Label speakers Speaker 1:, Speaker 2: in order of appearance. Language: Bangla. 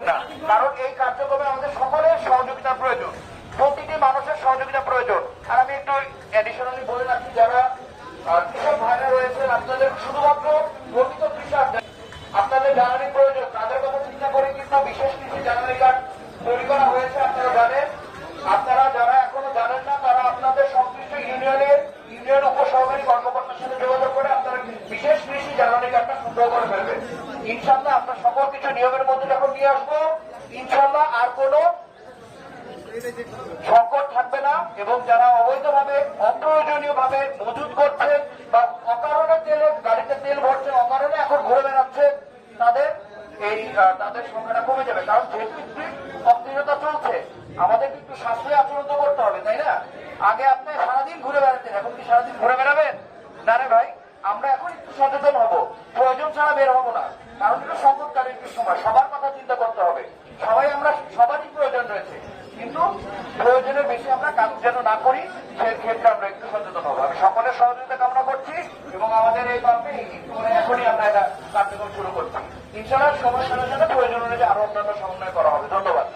Speaker 1: না, কারণ এই কার্যক্রমে আমাদের সকলের সহযোগিতা প্রয়োজন, প্রতিটি মানুষের সহযোগিতা প্রয়োজন। আর আমি একটু অ্যাডিশনালি বলে রাখি, যারা কৃষক ভাইরা রয়েছেন, আপনাদের শুধুমাত্র প্রকৃত কৃষক আপনাদের জ্বালানি প্রয়োজন, তাদের কথা চিন্তা করে কিন্তু বিশেষ কৃষি জ্বালানি কার্ড তৈরি করা হয়েছে। আপনারা জানেন, আপনারা যারা এখনো জানেন না, তারা আপনাদের সংশ্লিষ্ট ইউনিয়ন উপসহকারী কর্মকর্তার সাথে যোগাযোগ করে আপনারা বিশেষ কৃষি জ্বালানি কার্ডটা সংগ্রহ করে ফেলবেন। ইনশাল্লাহ আমরা সকল কিছু নিয়মের মধ্যে যখন নিয়ে আসবো, ইনশাল্লাহ আর কোনো সংকট থাকবে না। এবং যারা অবৈধভাবে অপ্রয়োজনীয় ভাবে মজুত করছেন বা অকারণে গাড়িতে তেল ভরছেন, অকারণে এখন ঘুরে বেড়াচ্ছেন, তাদের সংখ্যাটা কমে যাবে। কারণ যেহেতু অস্থিরতা চলছে, আমাদের একটু সাশ্রয়ী আচরণ তো করতে হবে, তাই না? আগে আপনি সারাদিন ঘুরে বেড়াতেন, এখন কি সারাদিন ঘুরে বেড়াবেন না? রে ভাই, আমরা এখন একটু সচেতন হব, প্রয়োজন ছাড়া বের হবো না। কারণ এটা সংকটকালীন একটু সময়, সবার কথা চিন্তা করতে হবে। সবারই প্রয়োজন রয়েছে, কিন্তু প্রয়োজনের বেশি আমরা কাজ যেন না করি, সেক্ষেত্রে আমরা একটু সচেতন হবো। আমি সকলের সহযোগিতা কামনা করছি এবং আমাদের এই পাম্পে এখনই আমরা এটা কার্যক্রম শুরু করছি। ইনশাআল্লাহ সমস্যার জন্য প্রয়োজন অনুযায়ী আরো অন্যান্য সমন্বয় করা হবে। ধন্যবাদ।